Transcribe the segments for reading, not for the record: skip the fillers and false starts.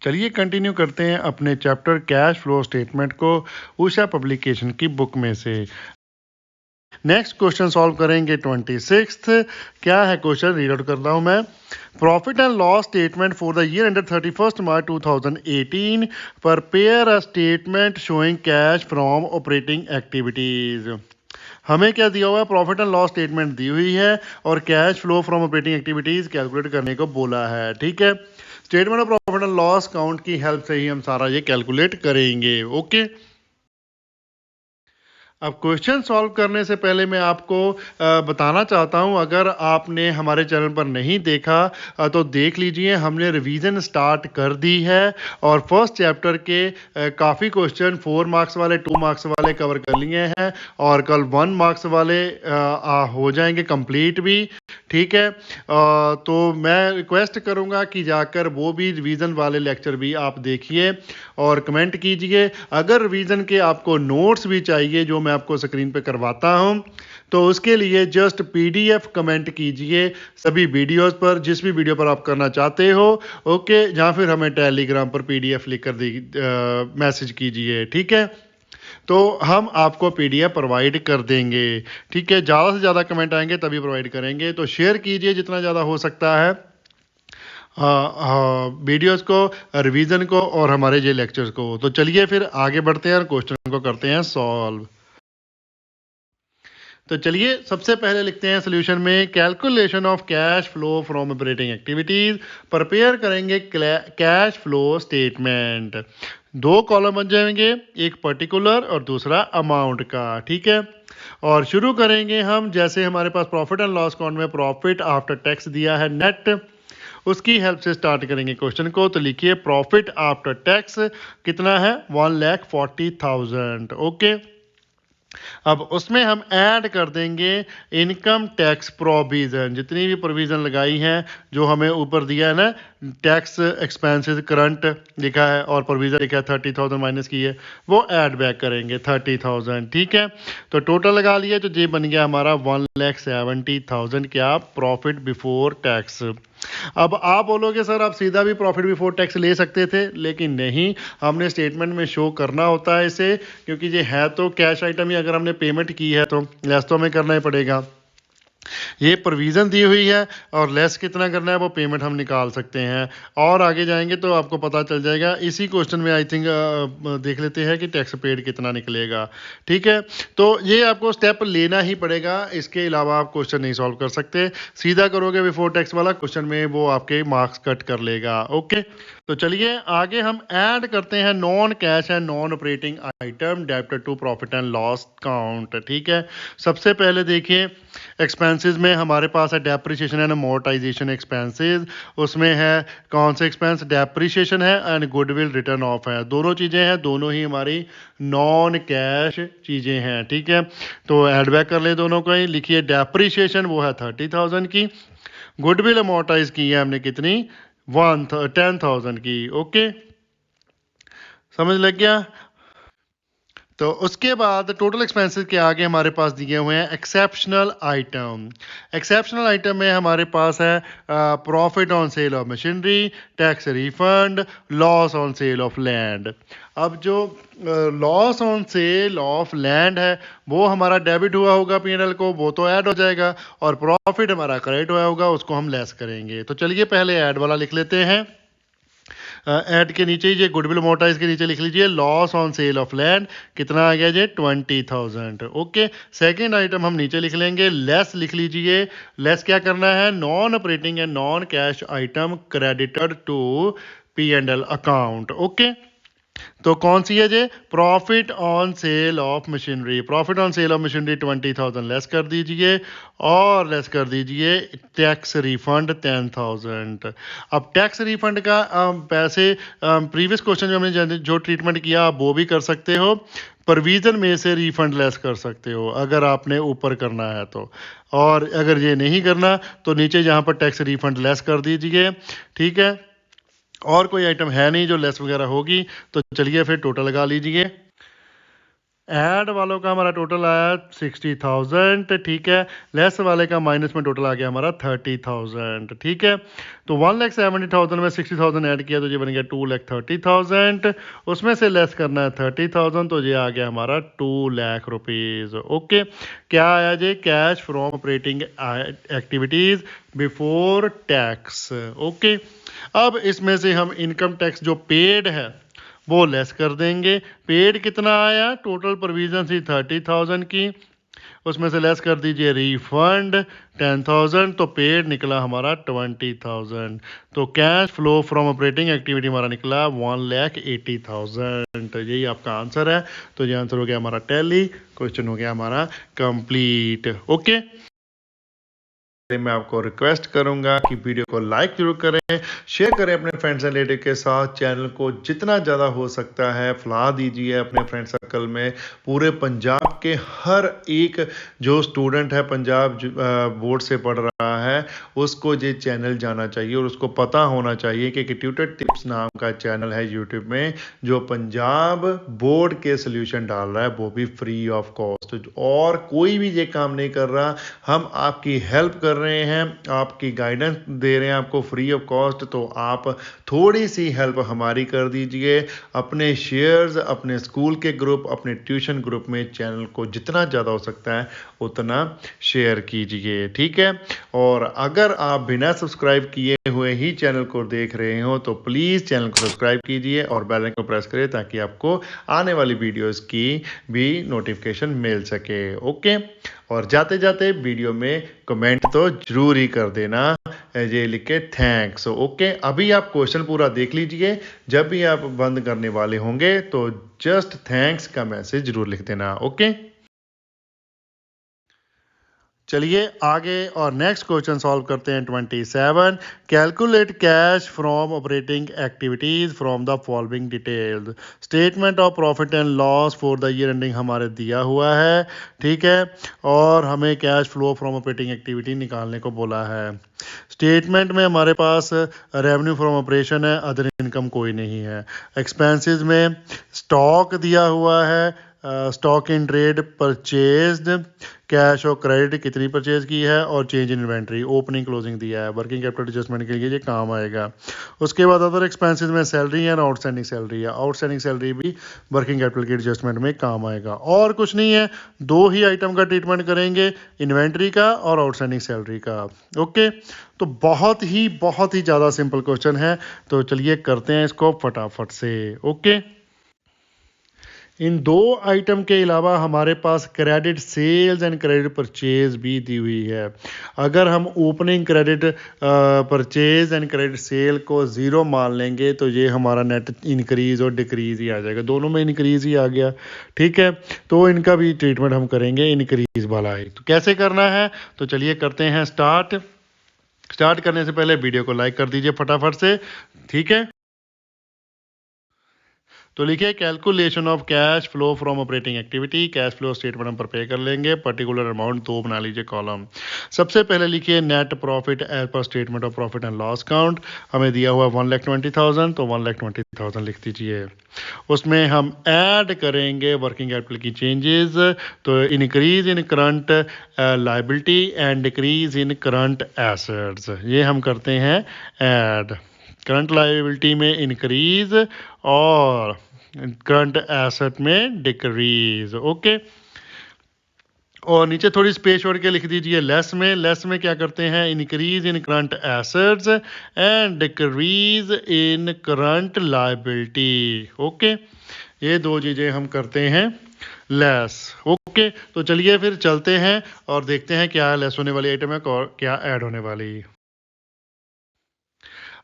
चलिए कंटिन्यू करते हैं अपने चैप्टर कैश फ्लो स्टेटमेंट को उषा पब्लिकेशन की बुक में से। नेक्स्ट क्वेश्चन सॉल्व करेंगे 26th। क्या है क्वेश्चन, रीड आउट करता हूं मैं। Profit and loss statement for the year ended 31st March 2018, prepare a statement showing cash from operating activities. हमें क्या दिया हुआ है, प्रॉफिट एंड लॉस स्टेटमेंट दी हुई है और cash flow from operating activities calculate करने को बोला है। ठीक है, statement of profit and loss account की हेल्प से ही हम सारा ये कैलकुलेट करेंगे। ओके, अब क्वेश्चन सॉल्व करने से पहले मैं आपको बताना चाहता हूं, अगर आपने हमारे चैनल पर नहीं देखा तो देख लीजिए। हमने रिवीजन स्टार्ट कर दी है और फर्स्ट चैप्टर के काफ़ी क्वेश्चन 4 मार्क्स वाले, 2 मार्क्स वाले कवर कर लिए हैं और कल 1 मार्क्स वाले हो जाएंगे कंप्लीट भी। ठीक है, तो मैं रिक्वेस्ट करूंगा कि जाकर वो भी रिवीजन वाले लेक्चर भी आप देखिए और कमेंट कीजिए। अगर रिवीजन के आपको नोट्स भी चाहिए जो मैं आपको स्क्रीन पे करवाता हूं, तो उसके लिए जस्ट पीडीएफ कमेंट कीजिए सभी वीडियोस पर, जिस भी वीडियो पर आप करना चाहते हो। ओके, या फिर हमें टेलीग्राम पर पीडीएफ लिखकर मैसेज कीजिए। ठीक है, तो हम आपको पीडीएफ प्रोवाइड कर देंगे। ठीक है, ज़्यादा से ज़्यादा कमेंट आएंगे तभी प्रोवाइड करेंगे, तो शेयर कीजिए जितना ज़्यादा हो सकता है वीडियोस को, रिवीजन को और हमारे ये लेक्चर्स को। तो चलिए फिर आगे बढ़ते हैं और क्वेश्चन को करते हैं सॉल्व। तो चलिए सबसे पहले लिखते हैं सोल्यूशन में, calculation of cash flow from operating activities. Prepare करेंगे कैश फ्लो स्टेटमेंट। 2 कॉलम बन जाएंगे, एक पर्टिकुलर और दूसरा अमाउंट का। ठीक है, और शुरू करेंगे हम, जैसे हमारे पास प्रॉफिट एंड लॉस अकाउंट में प्रॉफिट आफ्टर टैक्स दिया है नेट, उसकी हेल्प से स्टार्ट करेंगे क्वेश्चन को। तो लिखिए प्रॉफिट आफ्टर टैक्स कितना है, 1,40,000। ओके, अब उसमें हम ऐड कर देंगे इनकम टैक्स प्रोविजन, जितनी भी प्रोविजन लगाई है जो हमें ऊपर दिया है ना, टैक्स एक्सपेंसेस करंट लिखा है और प्रोविजन लिखा है 30,000 माइनस की है, वो ऐड बैक करेंगे 30,000। ठीक है, तो टोटल लगा लिया, तो ये बन गया हमारा 1,70,000 क्या, प्रॉफिट बिफोर टैक्स। अब आप बोलोगे सर आप सीधा भी प्रॉफिट बिफोर टैक्स ले सकते थे, लेकिन नहीं, हमने स्टेटमेंट में शो करना होता है इसे, क्योंकि ये है तो कैश आइटम ही। अगर हमने पेमेंट की है तो लेस तो हमें करना ही पड़ेगा। ये प्रोविज़न दी हुई है और लेस कितना करना है वो पेमेंट हम निकाल सकते हैं। और आगे जाएंगे तो आपको पता चल जाएगा। इसी क्वेश्चन में आई थिंक देख लेते हैं कि टैक्स पेड कितना निकलेगा। ठीक है, तो ये आपको स्टेप लेना ही पड़ेगा, इसके अलावा आप क्वेश्चन नहीं सॉल्व कर सकते। सीधा करोगे बिफोर टैक्स वाला क्वेश्चन में, वो आपके मार्क्स कट कर लेगा। ओके, तो चलिए आगे हम ऐड करते हैं non cash and non operating item debited to profit and loss account. ठीक है, सबसे पहले देखिए एक्सपेंसेस में हमारे पास है डेप्रिसिएशन एंड अमोर्टाइजेशन एक्सपेंसेस। उसमें है कौन से एक्सपेंस, डेप्रिसिएशन है एंड गुडविल रिटर्न ऑफ है। दोनों चीज़ें हैं, दोनों ही हमारी नॉन कैश चीज़ें हैं। ठीक है, तो एड बैक कर ले दोनों को ही। लिखिए डेप्रिसिएशन वो है 30,000 की, गुडविल अमोर्टाइज की है हमने कितनी, 10,000 की। ओके, समझ लग गया। तो उसके बाद टोटल एक्सपेंसेस के आगे हमारे पास दिए हुए हैं एक्सेप्शनल आइटम। एक्सेप्शनल आइटम में हमारे पास है profit on sale of machinery, tax refund, loss on sale of land. अब जो loss on sale of land है वो हमारा डेबिट हुआ होगा पीएनएल को, वो तो ऐड हो जाएगा, और प्रॉफिट हमारा क्रेडिट हुआ होगा, उसको हम लेस करेंगे। तो चलिए पहले ऐड वाला लिख लेते हैं। ऐड के नीचे ही ये गुडविल अमोर्टाइज के नीचे लिख लीजिए loss on sale of land, कितना आ गया जी, 20,000। ओके, सेकंड आइटम हम नीचे लिख लेंगे, लेस लिख लीजिए। लेस क्या करना है, non operating and non cash item credited to P and L account. Okay, तो कौन सी है जे, profit on sale of machinery. Profit on sale of machinery 20,000 less कर दीजिए और लेस कर दीजिए टैक्स रिफंड 10,000। अब टैक्स रिफंड का पैसे प्रीवियस क्वेश्चन जो हमने जो ट्रीटमेंट किया आप वो भी कर सकते हो, प्रोविजन में से रिफंड लेस कर सकते हो अगर आपने ऊपर करना है तो, और अगर ये नहीं करना तो नीचे जहाँ पर टैक्स रिफंड लेस कर दीजिए। ठीक है, और कोई आइटम है नहीं जो लेस वगैरह होगी, तो चलिए फिर टोटल लगा लीजिए। ऐड वालों का हमारा टोटल आया 60,000, ठीक है। लेस वाले का माइनस में टोटल आ गया हमारा 30,000, ठीक है। तो 1,70,000 में 60,000 ऐड किया तो ये बन गया 2,30,000। उसमें से लेस करना है 30,000, तो ये आ गया हमारा 2,00,000 रुपीज़। ओके, क्या आया जी? Cash from operating activities before tax. Okay, अब इसमें से हम इनकम टैक्स जो पेड है वो लेस कर देंगे। पेड कितना आया? टोटल प्रोविजन थी 30,000 की, उसमें से लेस कर दीजिए रिफंड 10,000, तो पेड निकला हमारा 20,000। तो cash flow from operating activity हमारा निकला 1,80,000। तो यही आपका आंसर है। तो ये आंसर हो गया हमारा टैली, क्वेश्चन हो गया हमारा कंप्लीट। ओके, मैं आपको रिक्वेस्ट करूंगा कि वीडियो को लाइक जरूर करें, शेयर करें अपने फ्रेंड्स एंड रिलेटिव के साथ। चैनल को जितना ज़्यादा हो सकता है फैला दीजिए अपने फ्रेंड सर्कल में। पूरे पंजाब के हर एक जो स्टूडेंट है पंजाब बोर्ड से पढ़ रहा है उसको ये चैनल जाना चाहिए और उसको पता होना चाहिए कि ट्यूटर टिप्स नाम का चैनल है यूट्यूब में जो पंजाब बोर्ड के सोल्यूशन डाल रहा है, वो भी फ्री ऑफ कॉस्ट। और कोई भी ये काम नहीं कर रहा, हम आपकी हेल्प कर रहे हैं, आपकी गाइडेंस दे रहे हैं आपको फ्री ऑफ कॉस्ट। तो आप थोड़ी सी हेल्प हमारी कर दीजिए। अपने शेयर्स अपने स्कूल के ग्रुप, अपने ट्यूशन ग्रुप में चैनल को जितना ज़्यादा हो सकता है उतना शेयर कीजिए, ठीक है। और अगर आप बिना सब्सक्राइब किए हुए ही चैनल को देख रहे हो तो प्लीज़ चैनल को सब्सक्राइब कीजिए और बेल आइकन को प्रेस करें ताकि आपको आने वाली वीडियोस की भी नोटिफिकेशन मिल सके। ओके, और जाते जाते वीडियो में कमेंट तो जरूर ही कर देना, ये लिख के थैंक्स। ओके, अभी आप क्वेश्चन पूरा देख लीजिए, जब भी आप बंद करने वाले होंगे तो जस्ट थैंक्स का मैसेज जरूर लिख देना। ओके, चलिए आगे और नेक्स्ट क्वेश्चन सॉल्व करते हैं। 27, calculate cash from operating activities from the following details. Statement of profit and loss for the year ending हमारे दिया हुआ है, ठीक है। और हमें cash flow from operating activity निकालने को बोला है। स्टेटमेंट में हमारे पास रेवेन्यू फ्रॉम ऑपरेशन है, अदर इनकम कोई नहीं है। एक्सपेंसेस में स्टॉक दिया हुआ है, stock in trade purchased, cash और क्रेडिट कितनी परचेज की है, और change in inventory opening closing दिया है। वर्किंग कैपिटल एडजस्टमेंट के लिए ये काम आएगा। उसके बाद अदर एक्सपेंसेस में सैलरी है और आउटस्टैंडिंग सैलरी है। आउटस्टैंडिंग सैलरी भी वर्किंग कैपिटल के एडजस्टमेंट में काम आएगा। और कुछ नहीं है, दो ही आइटम का ट्रीटमेंट करेंगे, इन्वेंट्री का और आउटस्टैंडिंग सैलरी का। ओके, तो बहुत ही ज़्यादा सिंपल क्वेश्चन है। तो चलिए करते हैं इसको फटाफट से। ओके, इन दो आइटम के अलावा हमारे पास credit sales and credit purchase भी दी हुई है। अगर हम opening credit purchase and credit sale को ज़ीरो मान लेंगे तो ये हमारा नेट इंक्रीज और डिक्रीज ही आ जाएगा, दोनों में इंक्रीज ही आ गया, ठीक है। तो इनका भी ट्रीटमेंट हम करेंगे इंक्रीज वाला ही। तो कैसे करना है, तो चलिए करते हैं स्टार्ट करने से पहले वीडियो को लाइक कर दीजिए फटाफट से, ठीक है। तो लिखिए calculation of cash flow from operating activity. Cash flow statement हम प्रिपेयर कर लेंगे, पर्टिकुलर अमाउंट दो बना लीजिए कॉलम। सबसे पहले लिखिए net profit as per statement of profit and loss account. हमें दिया हुआ 1,20,000, तो 1,20,000 लिख दीजिए। उसमें हम ऐड करेंगे वर्किंग कैपिटल की चेंजेस, तो increase in current liability and decrease in current assets, ये हम करते हैं ऐड। करंट लाइबिलिटी में इंक्रीज और करंट एसेट में डिक्रीज। ओके, और नीचे थोड़ी स्पेस छोड़ के लिख दीजिए लेस में क्या करते हैं, increase in current assets and decrease in current liability. Okay, ये दो चीज़ें हम करते हैं लेस। ओके, तो चलिए फिर चलते हैं और देखते हैं क्या लेस होने वाली आइटम है और क्या ऐड होने वाली।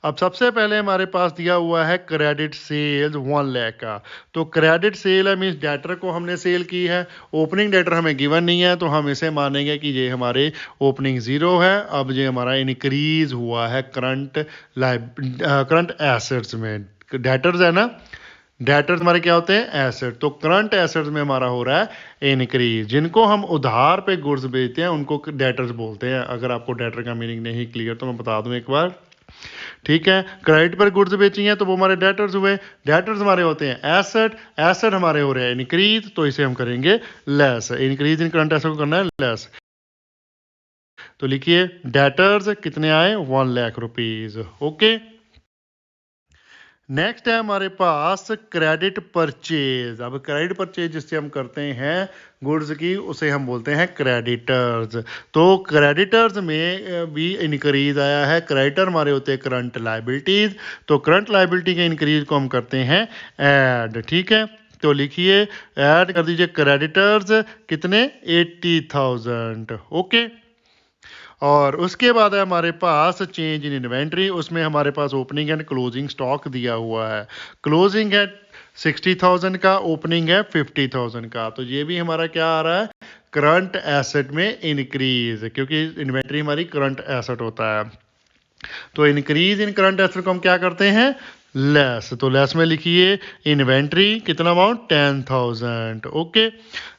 अब सबसे पहले हमारे पास दिया हुआ है क्रेडिट सेल्स 1,00,000 का। तो क्रेडिट सेल है मीन्स डेटर को हमने सेल की है। ओपनिंग डेटर हमें गिवन नहीं है तो हम इसे मानेंगे कि ये हमारे ओपनिंग ज़ीरो है। अब ये हमारा इंक्रीज हुआ है करंट एसेट्स में। डेटर्स है ना, डेटर्स हमारे क्या होते हैं, एसेट। तो करंट एसेट्स में हमारा हो रहा है इनक्रीज। जिनको हम उधार पे गुड्स बेचते हैं उनको डेटर्स बोलते हैं। अगर आपको डेटर का मीनिंग नहीं क्लियर तो मैं बता दूं एक बार, ठीक है। क्रेडिट पर गुड्स बेची हैं तो वो हमारे डेटर्स हुए, डेटर्स हमारे होते हैं एसेट, एसेट हमारे हो रहे हैं इंक्रीज, तो इसे हम करेंगे less, increase in current asset को करना है लेस। तो लिखिए डेटर्स कितने आए 1 लाख रुपीज। ओके, नेक्स्ट है हमारे पास क्रेडिट परचेज। अब क्रेडिट परचेज जिससे हम करते हैं गुड्स की उसे हम बोलते हैं क्रेडिटर्स। तो क्रेडिटर्स में भी इंक्रीज आया है, क्रेडिटर हमारे होते हैं करंट लायबिलिटीज, तो करंट लायबिलिटी के इंक्रीज को हम करते हैं ऐड। ठीक है, तो लिखिए ऐड कर दीजिए क्रेडिटर्स कितने 80,000। ओके, और उसके बाद है हमारे पास चेंज इन इन्वेंट्री, उसमें हमारे पास ओपनिंग एंड क्लोजिंग स्टॉक दिया हुआ है। क्लोजिंग है 60,000 का, ओपनिंग है 50,000 का, तो ये भी हमारा क्या आ रहा है करंट एसेट में इंक्रीज, क्योंकि इन्वेंट्री हमारी करंट एसेट होता है। तो इंक्रीज इन करंट एसेट को हम क्या करते हैं लेस, तो लेस में लिखिए इन्वेंट्री कितना अमाउंट 10,000। ओके,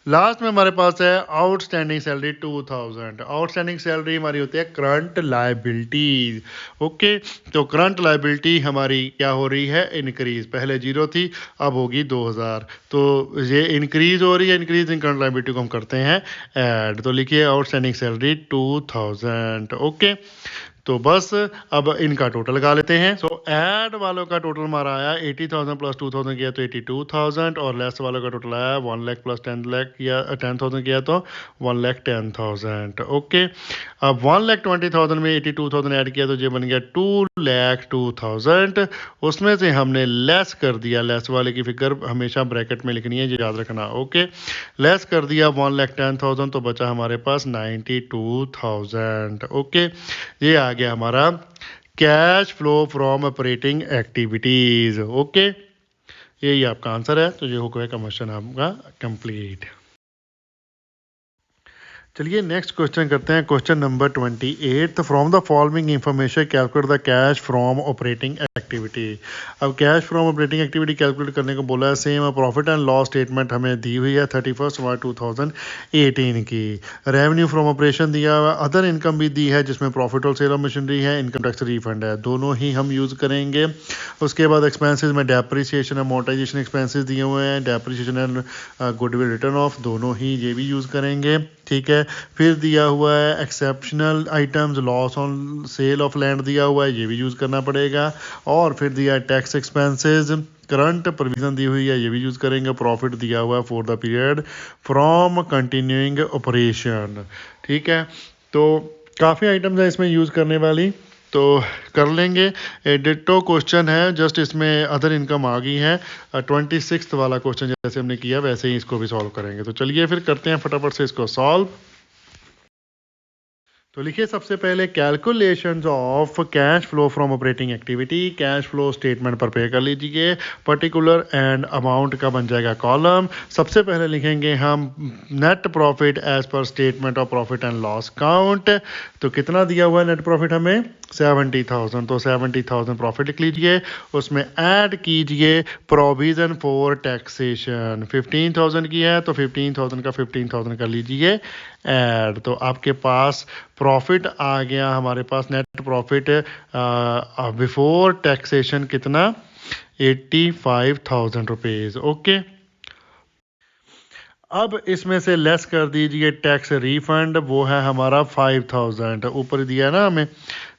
लास्ट में हमारे पास है आउटस्टैंडिंग सैलरी 2,000। आउटस्टैंडिंग सैलरी हमारी होती है करंट लायबिलिटीज। ओके, तो करंट लायबिलिटी हमारी क्या हो रही है इंक्रीज, पहले 0 थी अब होगी 2,000, तो ये इंक्रीज हो रही है, इंक्रीज इन करंट लायबिलिटी को हम करते हैं ऐड, तो लिखिए आउटस्टैंडिंग सैलरी 2,000। ओके, तो बस अब इनका टोटल लगा लेते हैं। सो ऐड वालों का टोटल हमारा आया 80,000 प्लस 2,000 किया तो 82,000, और लेस वालों का टोटल आया 1 लाख प्लस 10 लाख किया 10,000 किया तो 1,10,000। ओके, अब 1,20,000 में 82,000 ऐड किया तो ये बन गया 2,02,000। उसमें से हमने लेस कर दिया, लेस वाले की फिगर हमेशा ब्रैकेट में लिखनी है, ये याद रखना। ओके, लेस कर दिया 1,10,000 तो बचा हमारे पास 92,000। ओके, ये आ गया हमारा cash flow from operating activities. Okay, यही आपका आंसर है, तो ये हो गया क्वेश्चन आपका कंप्लीट। चलिए नेक्स्ट क्वेश्चन करते हैं, question number 28। From the following information calculate the cash from operating activity. अब cash from operating activity calculate करने को बोला है, same profit and loss statement हमें दी हुई है 31 मार्च 2018 की। रेवेन्यू फ्रॉम ऑपरेशन दिया हुआ, अदर इनकम भी दी है जिसमें प्रॉफिट और सेल ऑफ मशीनरी है, इनकम टैक्स रिफंड है, दोनों ही हम यूज़ करेंगे। उसके बाद एक्सपेंसेस में डेप्रिसिएशन अमोर्टाइजेशन एक्सपेंसेस दिए हुए हैं, depreciation and goodwill return of, दोनों ही ये भी यूज़ करेंगे। ठीक है, फिर दिया हुआ है exceptional items, loss on sale of land दिया हुआ है, ये भी यूज़ करना पड़ेगा। और फिर दिया है टैक्स एक्सपेंसेस, करंट प्रोविजन दी हुई है, ये भी यूज़ करेंगे। प्रॉफिट दिया हुआ है for the period from continuing operation. ठीक है, तो काफ़ी आइटम्स है इसमें यूज़ करने वाली, तो कर लेंगे। डिटो क्वेश्चन है, जस्ट इसमें अदर इनकम आ गई है। 26 वाला क्वेश्चन जैसे हमने किया वैसे ही इसको भी सॉल्व करेंगे, तो चलिए फिर करते हैं फटाफट से इसको सॉल्व। तो लिखिए सबसे पहले calculations of cash flow from operating activity, cash flow statement prepare कर लीजिए। पर्टिकुलर एंड अमाउंट का बन जाएगा कॉलम। सबसे पहले लिखेंगे हम net profit as per statement of profit and loss account. तो कितना दिया हुआ है नेट प्रॉफिट हमें 70,000, तो 70,000 प्रॉफिट लिख लीजिए। उसमें ऐड कीजिए प्रोविजन फॉर टैक्सेशन, 15,000 की है तो 15,000 का 15,000 कर लीजिए ऐड, तो आपके पास प्रॉफिट आ गया हमारे पास नेट प्रॉफिट बिफोर टैक्सेशन कितना 85,000 रुपीज़। ओके, अब इसमें से लेस कर दीजिए टैक्स रिफंड, वो है हमारा 5,000, ऊपर दिया है ना हमें,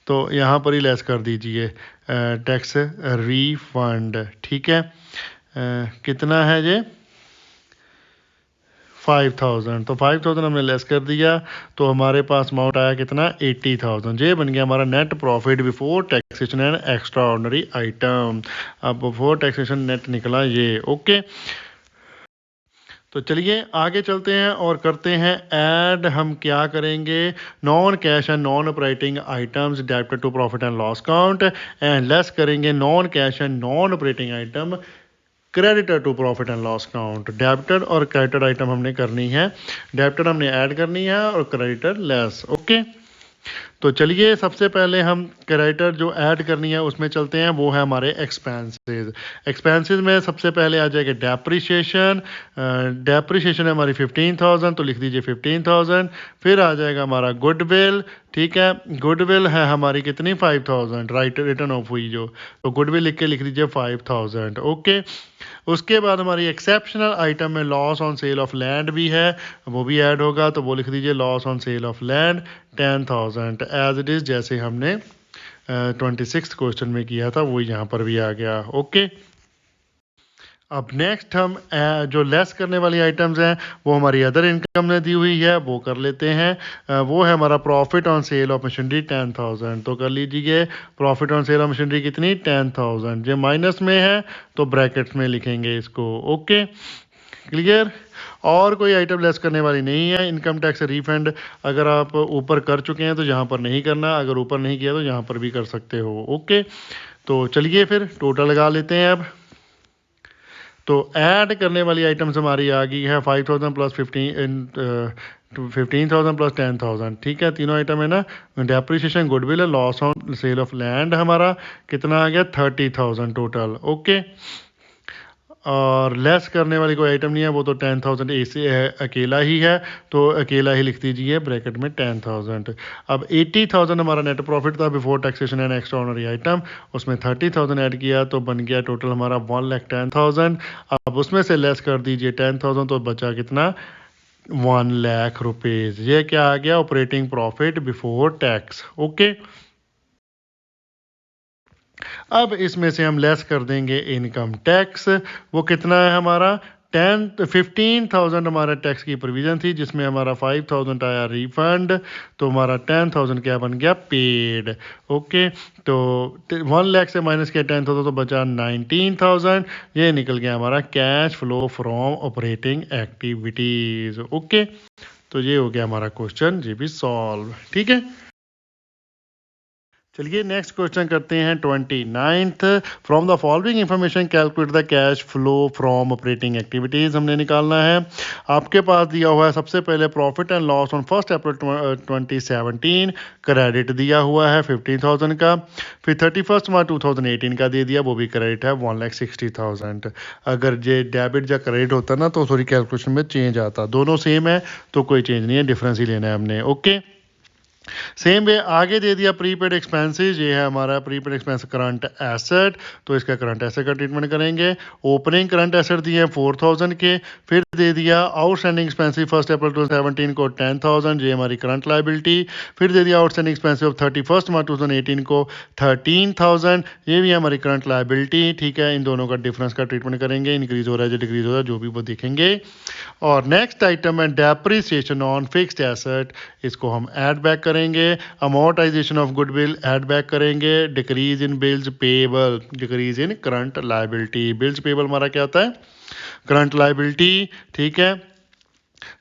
तो यहाँ पर ही लेस कर दीजिए टैक्स रिफंड। ठीक है, कितना है ये 5,000, तो 5,000 हमने लेस कर दिया, तो हमारे पास अमाउंट आया कितना 80,000। ये बन गया हमारा net profit before taxation and extraordinary item. अब बिफोर टैक्सेशन नेट निकला ये। ओके, तो चलिए आगे चलते हैं और करते हैं ऐड। हम क्या करेंगे, non cash and non operating items debited to profit and loss count, and less करेंगे non cash and non operating item creditor to profit and loss count. Debtor और क्रेडिटर आइटम हमने करनी है, डेबिटर हमने add करनी है और creditor less. Okay, तो चलिए सबसे पहले हम क्रेडिटर जो ऐड करनी है उसमें चलते हैं, वो है हमारे एक्सपेंसेस। एक्सपेंसेस में सबसे पहले आ जाएगा डेप्रिशिएशन। डेप्रिशिएशन है हमारी 15,000, तो लिख दीजिए 15,000। फिर आ जाएगा हमारा गुडविल, ठीक है। गुडविल है हमारी कितनी 5,000, राइट, रिटर्न ऑफ हुई जो, तो गुडविल लिख दीजिए 5,000, ओके। उसके बाद हमारी एक्सेप्शनल आइटम में loss on sale of land भी है, वो भी ऐड होगा, तो वो लिख दीजिए loss on sale of land 10,000 as it is, जैसे हमने 26th क्वेश्चन में किया था वो यहाँ पर भी आ गया, ओके। अब नेक्स्ट हम जो लेस करने वाली आइटम्स हैं वो हमारी अदर इनकम ने दी हुई है, वो कर लेते हैं। वो है हमारा profit on sale of machinery 10,000, तो कर लीजिए profit on sale of machinery कितनी 10,000। जो माइनस में है तो ब्रैकेट्स में लिखेंगे इसको, ओके, क्लियर। और कोई आइटम लेस करने वाली नहीं है। इनकम टैक्स रिफंड अगर आप ऊपर कर चुके हैं तो यहाँ पर नहीं करना, अगर ऊपर नहीं किया तो यहाँ पर भी कर सकते हो, ओके। तो चलिए फिर टोटल लगा लेते हैं अब। तो ऐड करने वाली आइटम्स हमारी आ गई है 5,000 प्लस 15,000 प्लस 10,000, ठीक है, तीनों आइटम है ना। Depreciation, goodwill, loss on sale of land हमारा कितना आ गया 30,000 टोटल, ओके। और लेस करने वाली कोई आइटम नहीं है, वो तो 10,000 ऐसे है, अकेला ही है, तो अकेला ही लिख दीजिए ब्रैकेट में 10,000। अब 80,000 हमारा नेट प्रॉफिट था before taxation and extraordinary item, उसमें 30,000 ऐड किया तो बन गया टोटल हमारा 1,10,000। अब उसमें से लेस कर दीजिए 10,000 तो बचा कितना 1 लाख रुपीज़। ये क्या आ गया operating profit before tax, okay. अब इसमें से हम लेस कर देंगे इनकम टैक्स, वो कितना है हमारा 15,000 हमारा टैक्स की प्रोविजन थी, जिसमें हमारा 5,000 आया रिफंड, तो हमारा 10,000 क्या बन गया पेड, ओके। तो 1 लाख से माइनस किया 10,000 तो बचा 19,000, ये निकल गया हमारा cash flow from operating activities, okay. तो ये हो गया हमारा क्वेश्चन जी भी सॉल्व, ठीक है। चलिए नेक्स्ट क्वेश्चन करते हैं 29th। From the following information calculate the cash flow from operating activities हमने निकालना है। आपके पास दिया हुआ है सबसे पहले profit and loss on 1 April 2017, credit दिया हुआ है 15,000 का। फिर 31 मार्च 2018 का दे दिया, वो भी क्रेडिट है 1,60,000। अगर ये डेबिट या क्रेडिट होता ना तो थोड़ी कैलकुलेशन में चेंज आता, दोनों सेम है तो कोई चेंज नहीं है, डिफरेंस ही लेना है हमने, ओके। सेम वे आगे दे दिया प्रीपेड एक्सपेंसेस, ये है हमारा प्रीपेड एक्सपेंस करंट एसेट, तो इसका करंट एसेट का ट्रीटमेंट करेंगे। ओपनिंग करंट एसेट दिए 4,000 के। फिर दे दिया आउटस्टैंडिंग एक्सपेंसिव 1 अप्रैल 2017 को 10,000, ये हमारी करंट लाइबिलिटी। फिर दे दिया आउटस्टैंडिंग एक्सपेंसिव ऑफ 31 मार्च 2018 को 13,000, ये भी है हमारी करंट लाइबिलिटी, ठीक है। इन दोनों का डिफरेंस का ट्रीटमेंट करेंगे, इंक्रीज हो रहा है जो डिक्रीज हो रहा है जो भी वो देखेंगे। और नेक्स्ट आइटम है डेप्रिसिएशन ऑन फिक्स्ड एसेट, इसको हम ऐड बैक करेंगे। Amortization of goodwill add back करेंगे। Decrease in bills payable, decrease in current liability, bills payable हमारा क्या होता है करंट लाइबिलिटी, ठीक है।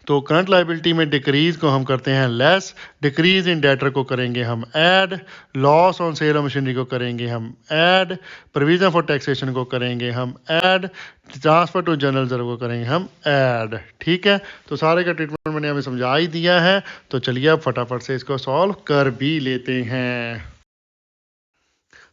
तो करंट लाइबिलिटी में डिक्रीज को हम करते हैं लेस, डिक्रीज इन डेटर को करेंगे हम add, loss on sale of machinery को करेंगे हम ऐड, प्रोविजन फॉर टैक्सेशन को करेंगे हम add, transfer to general reserve को करेंगे हम ऐड, ठीक है। तो सारे का ट्रीटमेंट मैंने हमें समझा ही दिया है, तो चलिए अब फटाफट से इसको सॉल्व कर भी लेते हैं।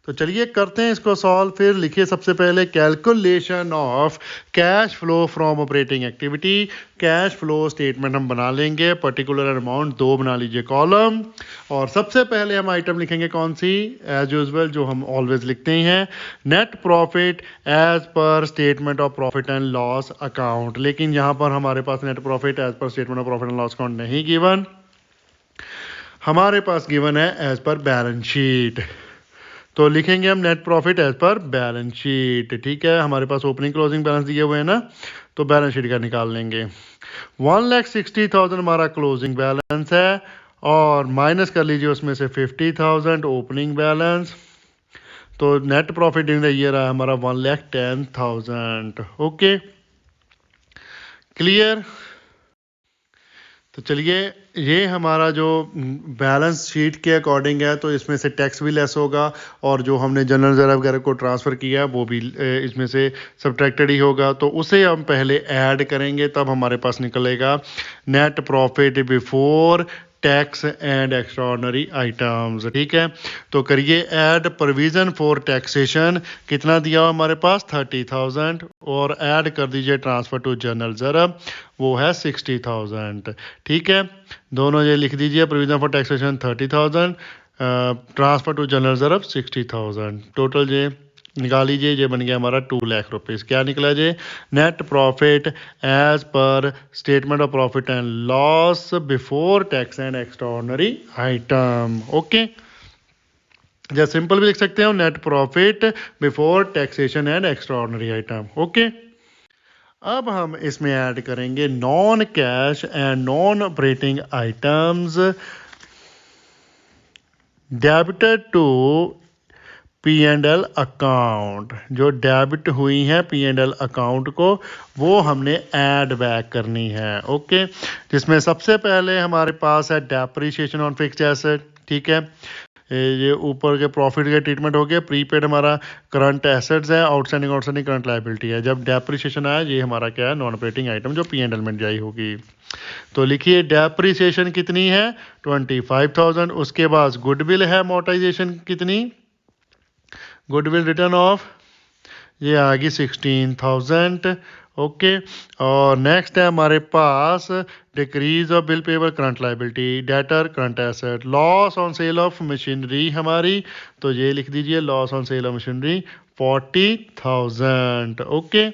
तो चलिए करते हैं इसको सॉल्व। फिर लिखिए सबसे पहले calculation of cash flow from operating activity. Cash flow statement हम बना लेंगे, पर्टिकुलर अमाउंट 2 बना लीजिए कॉलम। और सबसे पहले हम आइटम लिखेंगे कौन सी, एज यूजुअल जो हम ऑलवेज लिखते ही हैं, net profit as per statement of profit and loss account. लेकिन यहाँ पर हमारे पास net profit as per statement of profit and loss account नहीं गिवन, हमारे पास गिवन है एज पर बैलेंस शीट। तो लिखेंगे हम net profit as per balance sheet, ठीक है। हमारे पास ओपनिंग क्लोजिंग बैलेंस दिए हुए हैं ना, तो बैलेंस शीट का निकाल लेंगे। 1,60,000 हमारा क्लोजिंग बैलेंस है, और माइनस कर लीजिए उसमें से 50,000 ओपनिंग बैलेंस, तो net profit in the year है हमारा 1,10,000, ओके, क्लियर। तो चलिए ये हमारा जो बैलेंस शीट के अकॉर्डिंग है, तो इसमें से टैक्स भी लेस होगा, और जो हमने जनरल रिजर्व वगैरह को ट्रांसफ़र किया वो भी इसमें से सब्ट्रैक्टेड ही होगा, तो उसे हम पहले ऐड करेंगे, तब हमारे पास निकलेगा net profit before tax and extraordinary items. ठीक है, तो करिए ऐड प्रोविजन फॉर टैक्सेशन, कितना दिया हुआ हमारे पास 30,000, और ऐड कर दीजिए ट्रांसफर टू जनरल रिजर्व, वो है 60,000। ठीक है, दोनों ये लिख दीजिए, provision for taxation 30,000, transfer to general reserve 60,000, total ये निकाल लीजिए, ये बन गया हमारा 2 लाख रुपीज़। क्या निकला जी? Net profit as per statement of profit and loss before tax and extraordinary item. Okay, या सिंपल भी लिख सकते हो, net profit before taxation and extraordinary item. Okay, अब हम इसमें ऐड करेंगे non cash and non operating items debited to P&L account. जो डेबिट हुई हैं P&L अकाउंट को, वो हमने ऐड बैक करनी है। ओके, जिसमें सबसे पहले हमारे पास है डेप्रिसिएशन ऑन फिक्स्ड एसेट। ठीक है, ये ऊपर के प्रॉफिट के ट्रीटमेंट हो गया। प्रीपेड हमारा करंट एसेट्स है, आउटस्टैंडिंग करंट लायबिलिटी है। जब डेप्रिसिएशन आया, ये हमारा क्या है? नॉन ऑपरेटिंग आइटम जो P&L में जाई होगी। तो लिखिए डेप्रिसिएशन कितनी है? 25,000। उसके बाद गुडविल है, अमोर्टाइजेशन कितनी? गुडविल रिटर्न ऑफ ये आ गई 16,000। ओके, और नेक्स्ट है हमारे पास decrease of bill payable current liability, debtor current asset, loss on sale of machinery हमारी, तो ये लिख दीजिए loss on sale of machinery 40,000। Okay,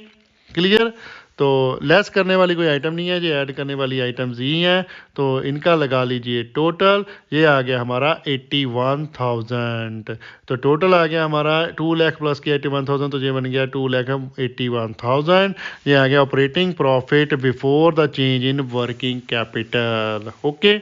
clear? तो लेस करने वाली कोई आइटम नहीं है, ये ऐड करने वाली आइटम्स ही हैं, तो इनका लगा लीजिए टोटल। ये आ गया हमारा 81,000। तो टोटल आ गया हमारा 2 लाख प्लस की 81,000, तो ये बन गया 2,81,000। ये आ गया operating profit before the change in working capital. Okay,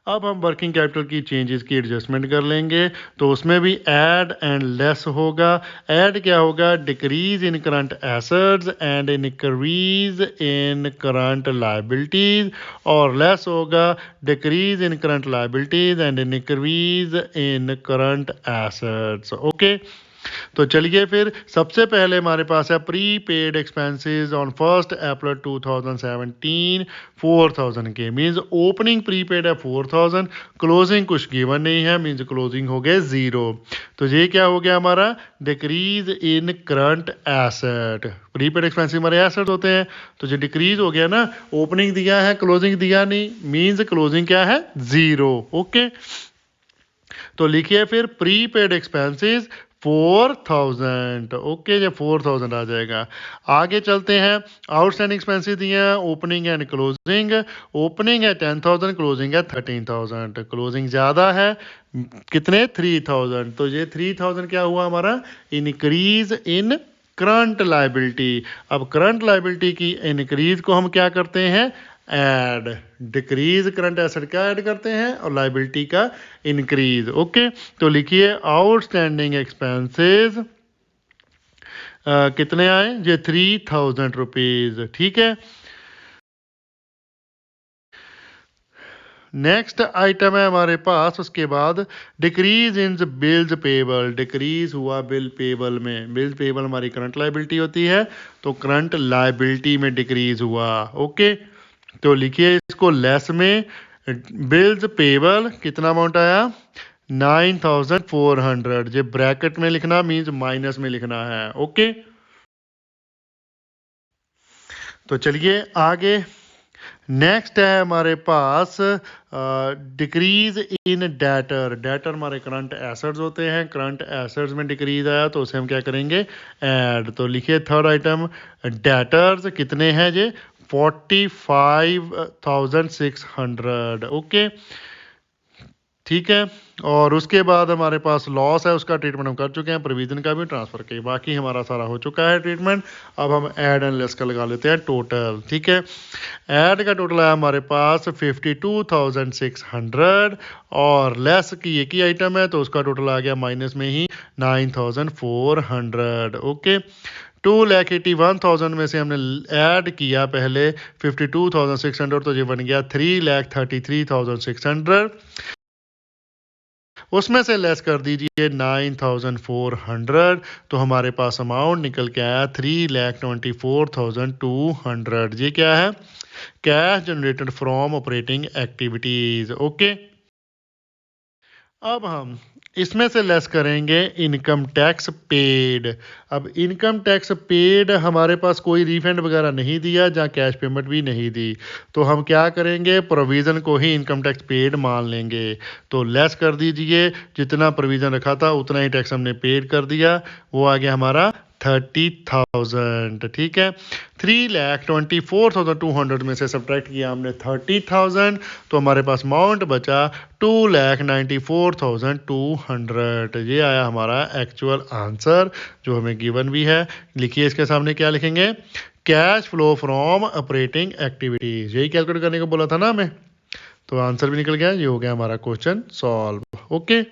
अब हम वर्किंग कैपिटल की चेंजेस की एडजस्टमेंट कर लेंगे, तो उसमें भी ऐड एंड लेस होगा। ऐड क्या होगा? Decrease in current assets and increase in current liabilities, और लेस होगा decrease in current liabilities and increase in current assets. Okay, तो चलिए फिर सबसे पहले हमारे पास है प्री पेड एक्सपेंसेस ऑन 1 अप्रैल 2017 4,000 के, मीन्स ओपनिंग प्री पेड है 4,000, क्लोजिंग कुछ गिवन नहीं है, मीन्स क्लोजिंग हो गए 0। तो ये क्या हो गया हमारा? Decrease in current asset. Pre paid expenses हमारे एसेट होते हैं, तो ये डिक्रीज हो गया ना, ओपनिंग दिया है क्लोजिंग दिया नहीं, मीन्स क्लोजिंग क्या है? 0। ओके, तो लिखिए फिर प्री पेड एक्सपेंसेस 4,000। ओके, ये 4,000 आ जाएगा। आगे चलते हैं, आउटस्टैंडिंग एक्सपेंसेस दिए हैं ओपनिंग एंड क्लोजिंग। ओपनिंग है 10,000, क्लोजिंग है 13,000। क्लोजिंग ज़्यादा है, कितने? 3,000। तो ये 3,000 क्या हुआ हमारा? इनक्रीज इन करंट लायबिलिटी। अब करंट लायबिलिटी की इनक्रीज को हम क्या करते हैं? ऐड। डिक्रीज करंट एसेट का ऐड करते हैं और लायबिलिटी का इंक्रीज। ओके, तो लिखिए आउटस्टैंडिंग एक्सपेंसेस कितने आए? ये 3,000 रुपीज। ठीक है, नेक्स्ट आइटम है हमारे पास उसके बाद decrease in bills payable. Decrease हुआ बिल पेबल में, बिल पेबल हमारी करंट लायबिलिटी होती है, तो करंट लायबिलिटी में डिक्रीज हुआ। ओके, तो लिखिए इसको लेस में, बिल्स पेबल कितना अमाउंट आया? 9,400। ये ब्रैकेट में लिखना मीन्स माइनस में लिखना है। ओके, तो चलिए आगे, नेक्स्ट है हमारे पास डिक्रीज इन डेटर। डेटर हमारे करंट एसेट्स होते हैं, करंट एसेट्स में डिक्रीज आया तो उसे हम क्या करेंगे? ऐड। तो लिखिए थर्ड आइटम डेटर्स कितने हैं? ये 45,600। ओके, ठीक है, और उसके बाद हमारे पास लॉस है, उसका ट्रीटमेंट हम कर चुके हैं, प्रोविजन का भी, ट्रांसफर के, बाकी हमारा सारा हो चुका है ट्रीटमेंट। अब हम ऐड एंड लेस का लगा लेते हैं टोटल। ठीक है, ऐड का टोटल है हमारे पास 52,600, और लेस की एक ही आइटम है तो उसका टोटल आ गया माइनस में ही 9,400। ओके, 2,81,000 में से हमने ऐड किया पहले 52,600, तो ये बन गया 3,33,600। उसमें से लेस कर दीजिए 9,400, तो हमारे पास अमाउंट निकल के आया 3,24,200। ये क्या है? Cash generated from operating activities. Okay, अब हम इसमें से लेस करेंगे इनकम टैक्स पेड। अब इनकम टैक्स पेड हमारे पास कोई रिफंड वगैरह नहीं दिया, जहाँ कैश पेमेंट भी नहीं दी, तो हम क्या करेंगे, प्रोविज़न को ही इनकम टैक्स पेड मान लेंगे। तो लेस कर दीजिए, जितना प्रोविज़न रखा था उतना ही टैक्स हमने पेड कर दिया, वो आ गया हमारा 30,000। ठीक है, 3,24,200 में से सब्ट्रैक्ट किया हमने 30,000, तो हमारे पास अमाउंट बचा 2,94,200। ये आया हमारा एक्चुअल आंसर जो हमें गिवन भी है। लिखिए इसके सामने क्या लिखेंगे, cash flow from operating activities, यही कैलकुलेट करने को बोला था ना हमें, तो आंसर भी निकल गया। ये हो गया हमारा क्वेश्चन सॉल्व। ओके,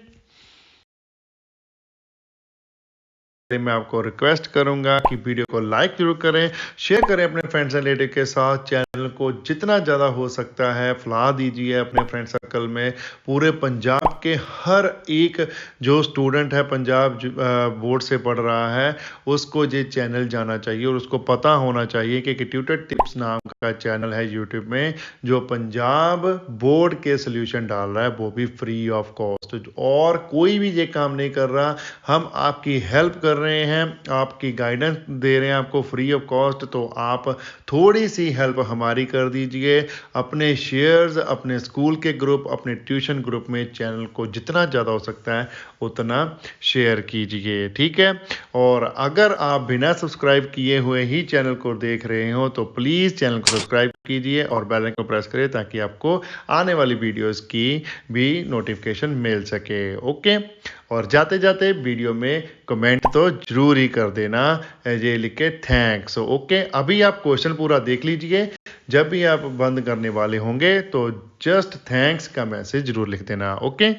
मैं आपको रिक्वेस्ट करूंगा कि वीडियो को लाइक जरूर करें, शेयर करें अपने फ्रेंड्स एंड रिलेटिव के साथ, चैनल को जितना ज़्यादा हो सकता है फैला दीजिए अपने फ्रेंड सर्कल में। पूरे पंजाब के हर एक जो स्टूडेंट है पंजाब बोर्ड से पढ़ रहा है उसको ये चैनल जाना चाहिए और उसको पता होना चाहिए कि ट्यूटर टिप्स नाम का चैनल है यूट्यूब में जो पंजाब बोर्ड के सोल्यूशन डाल रहा है, वो भी फ्री ऑफ कॉस्ट। और कोई भी ये काम नहीं कर रहा, हम आपकी हेल्प कर रहे हैं, आपकी गाइडेंस दे रहे हैं आपको फ्री ऑफ कॉस्ट, तो आप थोड़ी सी हेल्प हमारी कर दीजिए। अपने शेयर्स, अपने स्कूल के ग्रुप, अपने ट्यूशन ग्रुप में चैनल को जितना ज़्यादा हो सकता है उतना शेयर कीजिए। ठीक है, और अगर आप बिना सब्सक्राइब किए हुए ही चैनल को देख रहे हो तो प्लीज़ चैनल को सब्सक्राइब कीजिए और बेल आइकन को प्रेस करें ताकि आपको आने वाली वीडियोस की भी नोटिफिकेशन मिल सके। ओके, और जाते जाते वीडियो में कमेंट तो जरूर ही कर देना, ये लिख के थैंक्स। ओके, अभी आप क्वेश्चन पूरा देख लीजिए, जब भी आप बंद करने वाले होंगे तो जस्ट थैंक्स का मैसेज जरूर लिख देना। ओके,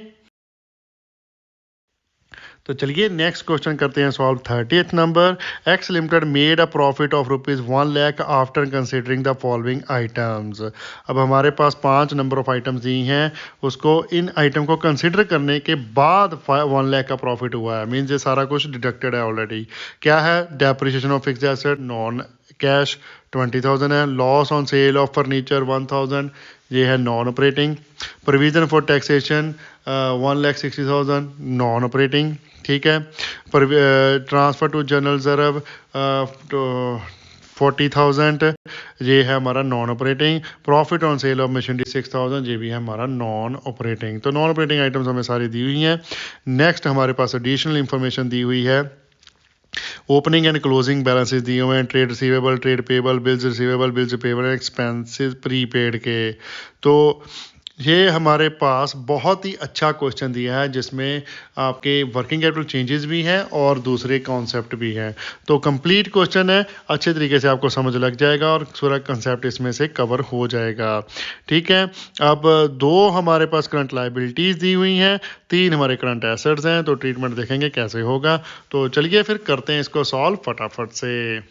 तो चलिए नेक्स्ट क्वेश्चन करते हैं solve. 30th number, x limited made a profit of ₹1 lakh after considering the following items. अब हमारे पास 5 नंबर ऑफ आइटम्स दी हैं, उसको इन आइटम को कंसिडर करने के बाद 1 लाख का प्रॉफिट हुआ है, मीन्स ये सारा कुछ डिडक्टेड है ऑलरेडी। क्या है, depreciation of fixed asset non cash 20,000 है, loss on sale of furniture 1,000, ये है non operating. Provision for taxation 1,60,000 non operating. ठीक है, पर ट्रांसफ़र टू जनरल रिजर्व 40,000, ये है हमारा non operating. Profit on sale of machinery 6,000, ये भी है हमारा नॉन ऑपरेटिंग। तो नॉन ऑपरेटिंग आइटम्स हमें सारी दी हुई हैं। नेक्स्ट हमारे पास एडिशनल इंफॉर्मेशन दी हुई है, ओपनिंग एंड क्लोजिंग बैलेंसेस दिए हुए हैं, trade receivable, trade payable, bills receivable, bills payable, expenses prepaid के। तो ये हमारे पास बहुत ही अच्छा क्वेश्चन दिया है जिसमें आपके वर्किंग कैपिटल चेंजेस भी हैं और दूसरे कॉन्सेप्ट भी हैं। तो कंप्लीट क्वेश्चन है, अच्छे तरीके से आपको समझ लग जाएगा और पूरा कंसेप्ट इसमें से कवर हो जाएगा। ठीक है, अब 2 हमारे पास करंट लायबिलिटीज़ दी हुई हैं, 3 हमारे करंट एसेट्स हैं, तो ट्रीटमेंट देखेंगे कैसे होगा। तो चलिए फिर करते हैं इसको सॉल्व फटाफट से।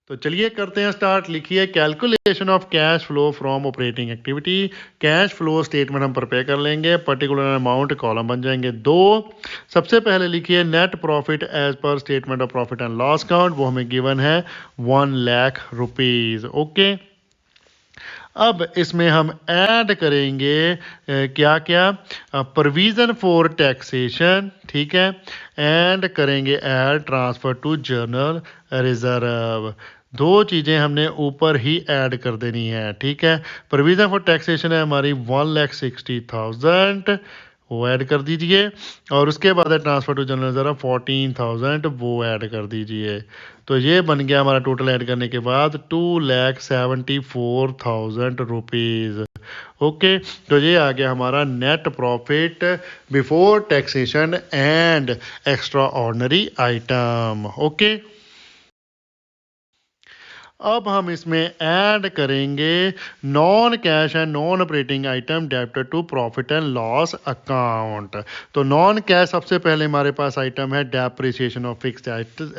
तो चलिए करते हैं स्टार्ट। लिखिए calculation of cash flow from operating activity. Cash flow statement हम प्रिपेयर कर लेंगे, पर्टिकुलर अमाउंट कॉलम बन जाएंगे 2। सबसे पहले लिखिए net profit as per statement of profit and loss account, वो हमें गिवन है 1 लाख रुपीज़। ओके, अब इसमें हम ऐड करेंगे क्या क्या, प्रोविज़न फॉर टैक्सेशन, ठीक है, एंड करेंगे add transfer to general reserve. 2 चीज़ें हमने ऊपर ही ऐड कर देनी है। ठीक है, प्रोविज़न फॉर टैक्सेशन है हमारी 1,60,000, वो ऐड कर दीजिए, और उसके बाद है ट्रांसफ़र टू जनरल रिजर्व 14,000, वो ऐड कर दीजिए। तो ये बन गया हमारा टोटल ऐड करने के बाद 2,74,000 रुपीज़। ओके, तो ये आ गया हमारा net profit before taxation and extraordinary item. Okay, अब हम इसमें ऐड करेंगे non cash and non operating item debited to profit and loss account. तो नॉन कैश सबसे पहले हमारे पास आइटम है डेप्रिसिएशन ऑफ फिक्स्ड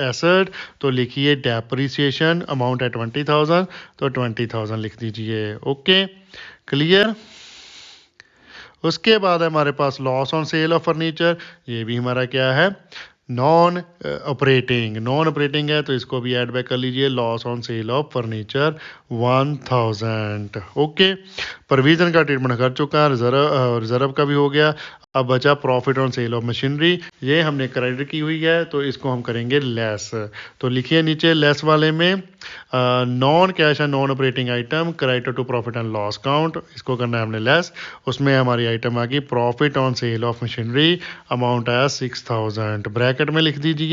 एसेट, तो लिखिए डेप्रिसिएशन, अमाउंट है 20,000, तो 20,000 लिख दीजिए। Okay, clear. उसके बाद हमारे पास loss on sale of furniture, ये भी हमारा क्या है, नॉन ऑपरेटिंग है तो इसको भी ऐड बैक कर लीजिए, loss on sale of furniture 1000। Okay, provision का ट्रीटमेंट कर चुका है, रिजर्व का भी हो गया। अब बचा profit on sale of machinery, ये हमने क्रेडिट की हुई है तो इसको हम करेंगे लेस। तो लिखिए नीचे लेस वाले में non cash and non operating item credit to profit and loss account, इसको करना है हमने लेस। उसमें हमारी आइटम आ गई profit on sale of machinery, amount आया 6000, ब्रैकेट में लिख दीजिए।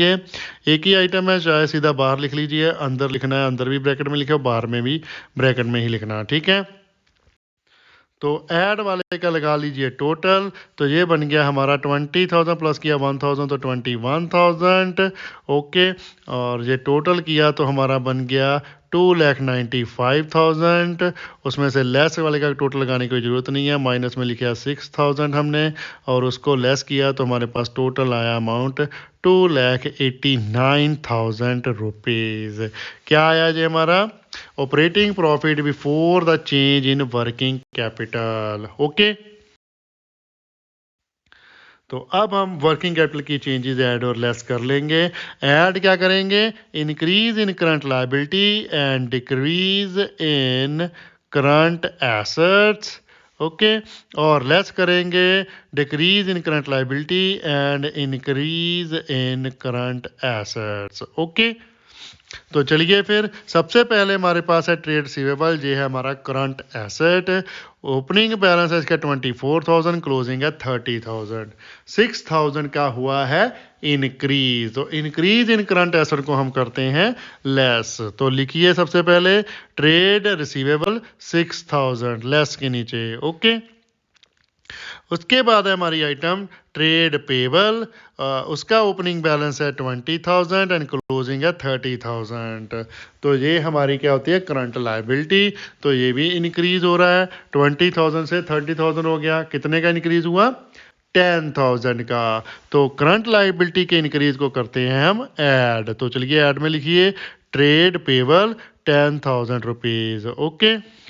एक ही आइटम है, चाहे सीधा बाहर लिख लीजिए, अंदर लिखना है अंदर भी ब्रैकेट में लिखे, बाहर में भी ब्रैकेट में ही लिखना, ठीक है। तो ऐड वाले का लगा लीजिए टोटल, तो ये बन गया हमारा 20,000 प्लस किया 1000 तो 21,000। ओके, और ये टोटल किया तो हमारा बन गया 2,95,000। उसमें से लेस वाले का टोटल लगाने की ज़रूरत नहीं है, माइनस में लिखा 6,000 हमने, और उसको लेस किया तो हमारे पास टोटल आया अमाउंट 2,89,000 रुपीज़। क्या आया जी हमारा operating profit before the change in working capital. Okay, तो अब हम वर्किंग कैपिटल की चेंजेस ऐड और लेस कर लेंगे। ऐड क्या करेंगे, increase in current liability and decrease in current assets. Okay, और लेस करेंगे decrease in current liability and increase in current assets. Okay, तो चलिए फिर सबसे पहले हमारे पास है ट्रेड रिसीवेबल, ये है हमारा करंट एसेट। ओपनिंग बैलेंस है इसका 24,000, क्लोजिंग है 30,000। 6,000 का हुआ है इंक्रीज, तो इंक्रीज इन करंट एसेट को हम करते हैं लेस। तो लिखिए सबसे पहले ट्रेड रिसीवेबल 6,000 लेस के नीचे। ओके, उसके बाद है हमारी आइटम ट्रेड पेबल, उसका ओपनिंग बैलेंस है 20,000 एंड क्लोजिंग है 30,000। तो ये हमारी क्या होती है करंट लायबिलिटी, तो ये भी इंक्रीज हो रहा है, 20,000 से 30,000 हो गया। कितने का इंक्रीज हुआ, 10,000 का। तो करंट लायबिलिटी के इंक्रीज को करते हैं हम ऐड, तो चलिए ऐड में लिखिए ट्रेड पेबल 10,000 रुपीज़। ओके,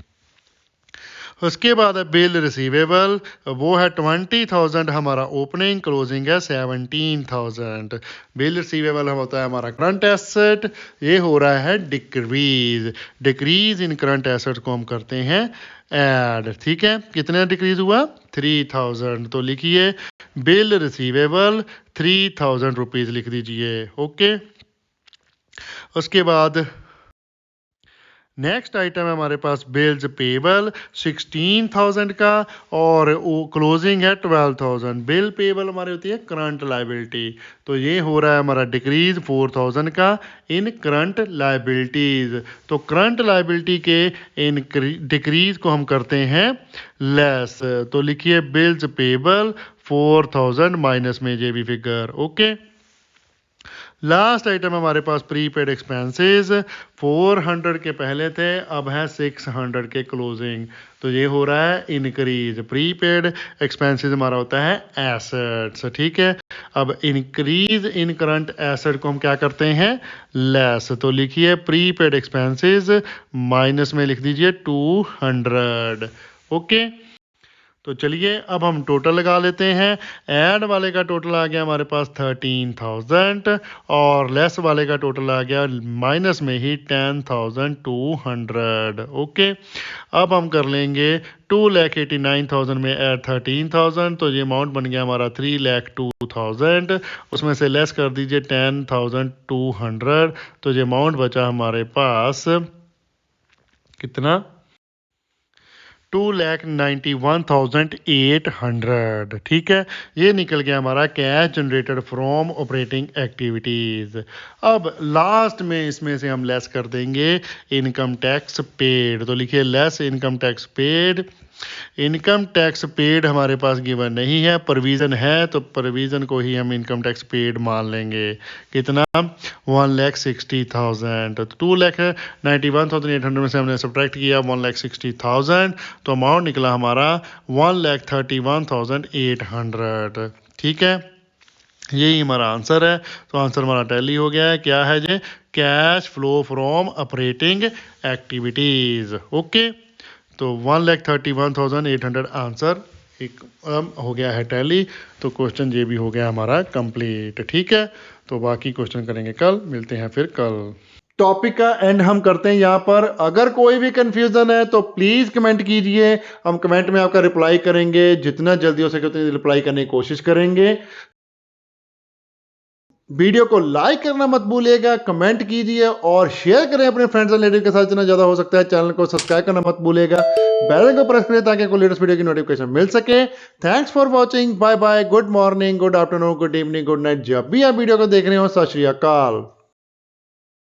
उसके बाद है बिल रिसीवेबल, वो है 20,000 हमारा ओपनिंग, क्लोजिंग है 17,000। बिल रिसीवेबल होता है हमारा करंट एसेट, ये हो रहा है decrease. Decrease in current asset को हम करते हैं ऐड, ठीक है। कितने डिक्रीज हुआ, 3,000। तो लिखिए बिल रिसीवेबल 3,000 रुपीज़ लिख दीजिए। ओके, उसके बाद नेक्स्ट आइटम है हमारे पास बिल्स पेबल 16,000 का, और क्लोजिंग है 12,000। बिल पेबल हमारी होती है करंट लायबिलिटी, तो ये हो रहा है हमारा डिक्रीज 4,000 का इन करंट लायबिलिटीज। तो करंट लायबिलिटी के इन डिक्रीज को हम करते हैं लेस, तो लिखिए बिल्स पेबल 4,000 माइनस में जे भी फिगर। ओके, लास्ट आइटम हमारे पास प्रीपेड एक्सपेंसेस 400 के पहले थे, अब है 600 के क्लोजिंग, तो ये हो रहा है इनक्रीज। प्रीपेड एक्सपेंसेस हमारा होता है एसेट्स, ठीक है। अब इंक्रीज इन करंट एसेट को हम क्या करते हैं लेस, तो लिखिए प्रीपेड एक्सपेंसेस माइनस में लिख दीजिए 200। ओके, तो चलिए अब हम टोटल लगा लेते हैं। ऐड वाले का टोटल आ गया हमारे पास 13,000, और लेस वाले का टोटल आ गया माइनस में ही 10,200। ओके, अब हम कर लेंगे 2,89,000 में ऐड 13,000, तो ये अमाउंट बन गया हमारा 3,02,000। उसमें से लेस कर दीजिए 10,200, तो ये अमाउंट बचा हमारे पास कितना, 2,91,800। ठीक है, ये निकल गया हमारा cash generated from operating activities. अब लास्ट में इसमें से हम लेस कर देंगे इनकम टैक्स पेड, तो लिखिए less income tax paid. Income tax paid हमारे पास गिवन नहीं है, प्रोविजन है, तो प्रोविजन को ही हम इनकम टैक्स पेड मान लेंगे। कितना, 1,60,000। तो 2,91,800 में से हमने सब्ट्रैक्ट किया 1,60,000, तो अमाउंट निकला हमारा 1,31,800। ठीक है, यही हमारा आंसर है। तो आंसर हमारा टैली हो गया है। क्या है ये, cash flow from operating activities. Okay, तो 1,31,800 आंसर एक हो गया है टैली। तो क्वेश्चन ये भी हो गया हमारा कंप्लीट। ठीक है, तो बाकी क्वेश्चन करेंगे कल, मिलते हैं फिर कल। टॉपिक का एंड हम करते हैं यहाँ पर। अगर कोई भी कंफ्यूजन है तो प्लीज कमेंट कीजिए, हम कमेंट में आपका रिप्लाई करेंगे, जितना जल्दी हो सके उतनी रिप्लाई करने की कोशिश करेंगे। वीडियो को लाइक करना मत भूलिएगा, कमेंट कीजिए और शेयर करें अपने फ्रेंड्स एंड रिलेटिव के साथ जितना ज्यादा हो सकता है। चैनल को सब्सक्राइब करना मत भूलिएगा, बेल आइकन को प्रेस करें ताकि आपको लेटेस्ट वीडियो की नोटिफिकेशन मिल सके। Thanks for watching, bye bye, good morning, good afternoon, good evening, good night, जब भी आप वीडियो को देख रहे हो। सत श्री अकाल।